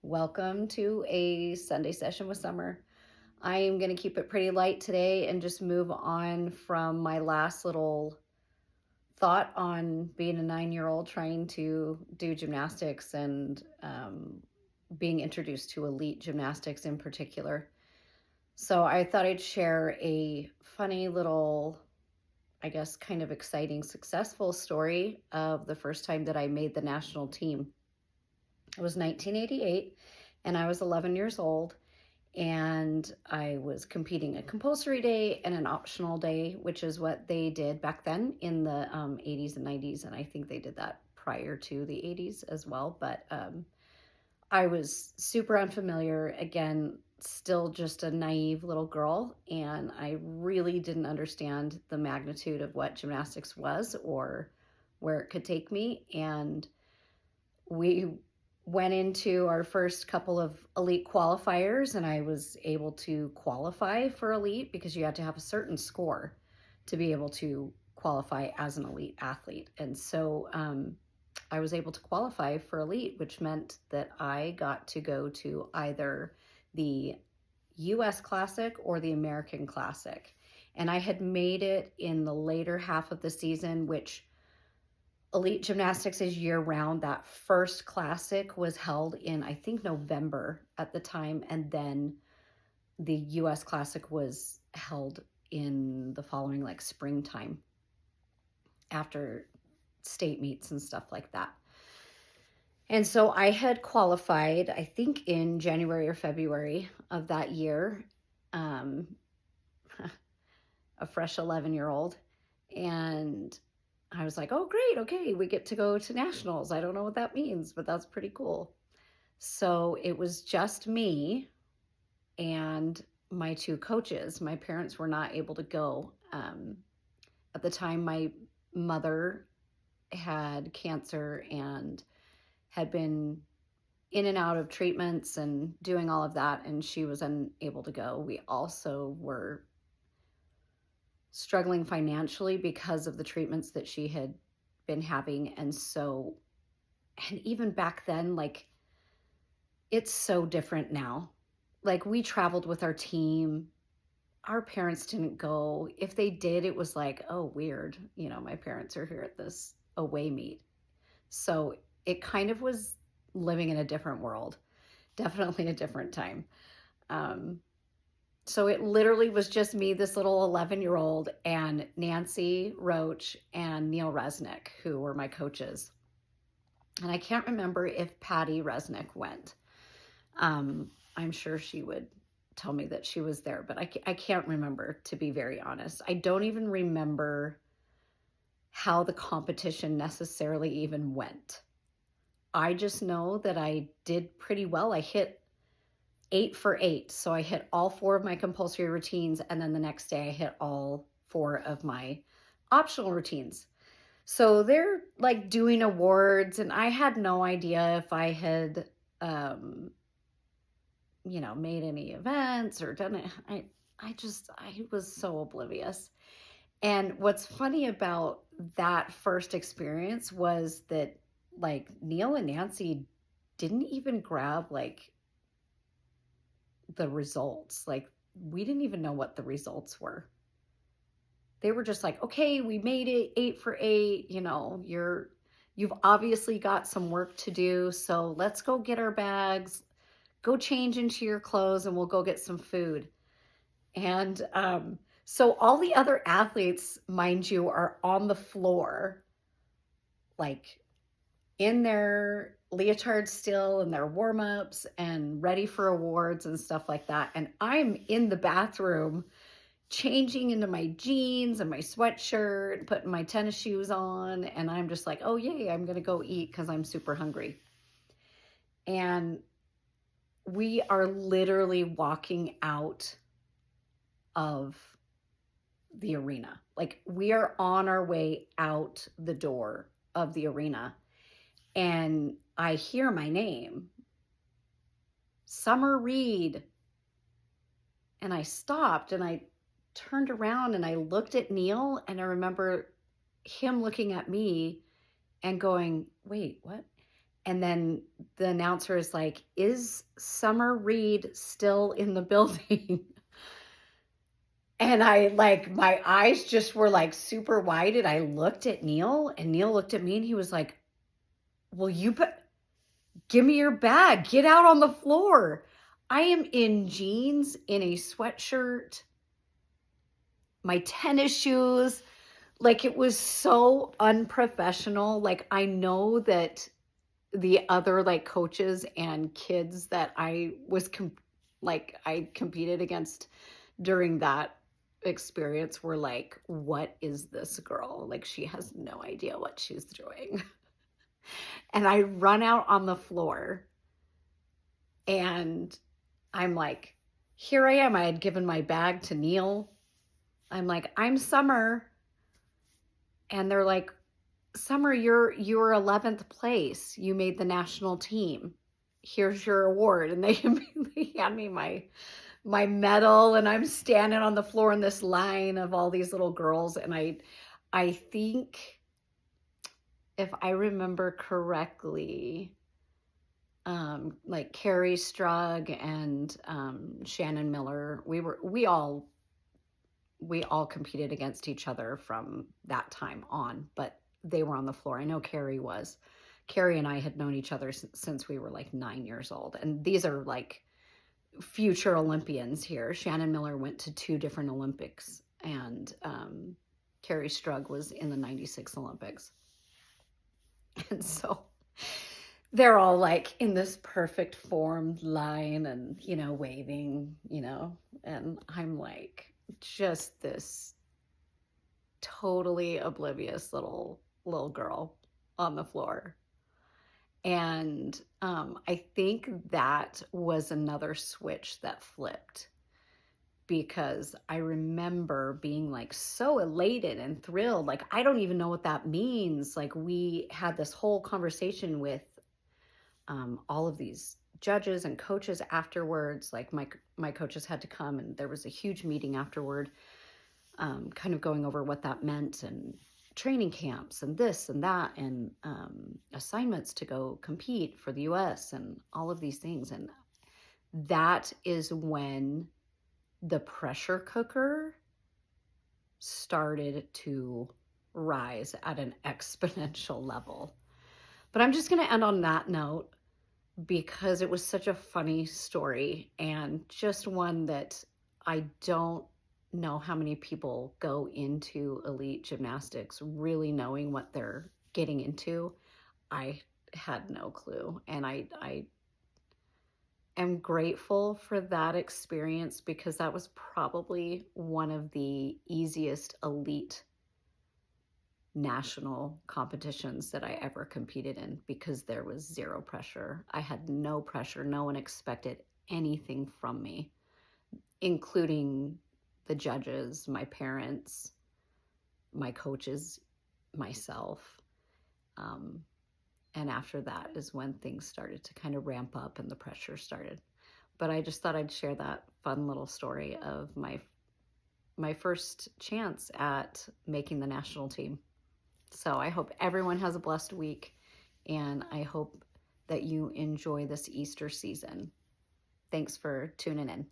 Welcome to a Sunday session with Summer. I am going to keep it pretty light today and just move on from my last little thought on being a 9-year-old trying to do gymnastics and being introduced to elite gymnastics in particular. So I thought I'd share a funny little, I guess, kind of exciting, successful story of the first time that I made the national team. It was 1988, and I was 11 years old, and I was competing a compulsory day and an optional day, which is what they did back then in the 80s and 90s, and I think they did that prior to the 80s as well. But I was super unfamiliar, again, still just a naive little girl, and I really didn't understand the magnitude of what gymnastics was or where it could take me. And we went into our first couple of elite qualifiers, and I was able to qualify for elite because you had to have a certain score to be able to qualify as an elite athlete. And so I was able to qualify for elite, which meant that I got to go to either the US Classic or the American Classic. And I had made it in the later half of the season, which elite gymnastics is year-round. That first classic was held in, I think, November at the time, and then the US Classic was held in the following, like, springtime after state meets and stuff like that. And so I had qualified, I think, in January or February of that year, a fresh 11-year-old, and I was like, oh, great. Okay, we get to go to nationals. I don't know what that means, but that's pretty cool. So it was just me and my two coaches. My parents were not able to go. At the time, my mother had cancer and had been in and out of treatments and doing all of that, and she was unable to go. We also were struggling financially because of the treatments that she had been having. And so, and even back then, like, it's so different now. Like, we traveled with our team. Our parents didn't go. If they did, it was like, oh, weird. My parents are here at this away meet. So it kind of was living in a different world, definitely a different time. So it literally was just me, this little 11-year-old, and Nancy Roach and Neil Resnick, who were my coaches. And I can't remember if Patty Resnick went. I'm sure she would tell me that she was there, but I can't remember, to be very honest. I don't even remember how the competition necessarily even went. I just know that I did pretty well. I hit 8 for 8. So I hit all 4 of my compulsory routines, and then the next day I hit all 4 of my optional routines. So they're like doing awards, and I had no idea if I had, made any events or done it. I was so oblivious. And what's funny about that first experience was that, like, Neil and Nancy didn't even grab, like, the results. Like, we didn't even know what the results were. They were just like, okay, we made it 8 for 8. You've obviously got some work to do. So let's go get our bags, go change into your clothes, and we'll go get some food. And so all the other athletes, mind you, are on the floor, like, in their leotards still and their warm-ups and ready for awards and stuff like that. And I'm in the bathroom changing into my jeans and my sweatshirt, putting my tennis shoes on. And I'm just like, oh, yay, I'm going to go eat because I'm super hungry. And we are literally walking out of the arena. Like, we are on our way out the door of the arena. And I hear my name, Summer Reed. And I stopped and I turned around and I looked at Neil, and I remember him looking at me and going, wait, what? And then the announcer is like, is Summer Reed still in the building? And I like, my eyes just were like super wide. And I looked at Neil, and Neil looked at me, and he was like, well, give me your bag. Get out on the floor. I am in jeans, in a sweatshirt, my tennis shoes. Like, it was so unprofessional. Like, I know that the other like coaches and kids that I was I competed against during that experience were like, what is this girl? Like, she has no idea what she's doing. And I run out on the floor, and I'm like, here I am. I had given my bag to Neil. I'm like, I'm Summer. And they're like, Summer, you're 11th place. You made the national team. Here's your award. And they immediately hand me my medal, and I'm standing on the floor in this line of all these little girls. And I think, if I remember correctly, like Carrie Strug and Shannon Miller, we all competed against each other from that time on, but they were on the floor. I know Carrie was. Carrie and I had known each other since we were like 9 years old. And these are like future Olympians here. Shannon Miller went to 2 different Olympics, and Carrie Strug was in the 96 Olympics. And so they're all like in this perfect formed line and, waving, and I'm like just this totally oblivious little girl on the floor. And I think that was another switch that flipped, because I remember being like so elated and thrilled. Like, I don't even know what that means. Like, we had this whole conversation with all of these judges and coaches afterwards. Like, my coaches had to come, and there was a huge meeting afterward, kind of going over what that meant, and training camps and this and that, and assignments to go compete for the US and all of these things. And that is when the pressure cooker started to rise at an exponential level. But I'm just going to end on that note, because it was such a funny story, and just one that I don't know how many people go into elite gymnastics really knowing what they're getting into. I had no clue. And I am grateful for that experience, because that was probably one of the easiest elite national competitions that I ever competed in, because there was zero pressure. I had no pressure. No one expected anything from me, including the judges, my parents, my coaches, myself. And after that is when things started to kind of ramp up and the pressure started. But I just thought I'd share that fun little story of my first chance at making the national team. So I hope everyone has a blessed week, and I hope that you enjoy this Easter season. Thanks for tuning in.